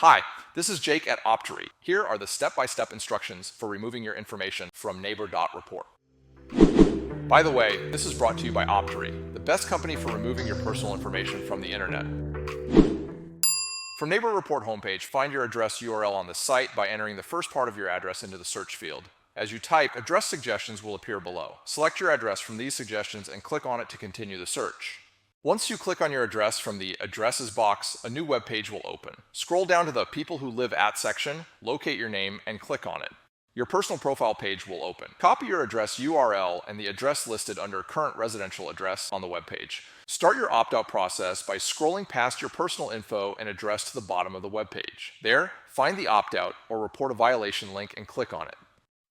Hi, this is Jake at Optery. Here are the step-by-step instructions for removing your information from Neighbor.Report. By the way, this is brought to you by Optery, the best company for removing your personal information from the internet. From Neighbor.Report homepage, find your address URL on the site by entering the first part of your address into the search field. As you type, address suggestions will appear below. Select your address from these suggestions and click on it to continue the search. Once you click on your address from the Addresses box, a new web page will open. Scroll down to the People Who Live At section, locate your name, and click on it. Your personal profile page will open. Copy your address URL and the address listed under Current Residential Address on the web page. Start your opt-out process by scrolling past your personal info and address to the bottom of the web page. There, find the opt-out or report a violation link and click on it.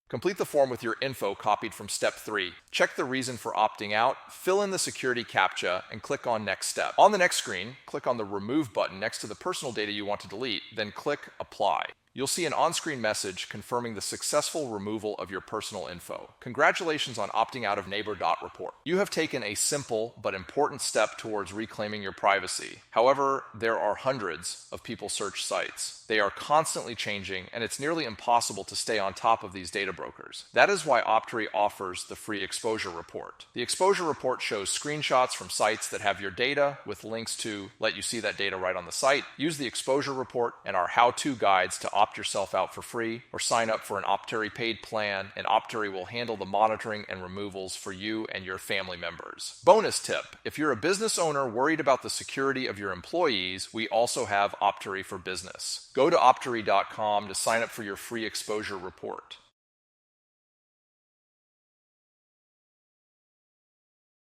Complete the form with your info copied from step 3. Check the reason for opting out, fill in the security CAPTCHA, and click on Next Step. On the next screen, click on the Remove button next to the personal data you want to delete, then click Apply. You'll see an on-screen message confirming the successful removal of your personal info. Congratulations on opting out of Neighbor.Report. You have taken a simple but important step towards reclaiming your privacy. However, there are hundreds of people search sites. They are constantly changing, and it's nearly impossible to stay on top of these data brokers. That is why Optery offers the free Exposure Report. The Exposure Report shows screenshots from sites that have your data with links to let you see that data right on the site. Use the Exposure Report and our how-to guides to opt yourself out for free, or sign up for an Optery paid plan, and Optery will handle the monitoring and removals for you and your family members. Bonus tip: if you're a business owner worried about the security of your employees, we also have Optery for Business. Go to Optery.com to sign up for your free Exposure Report.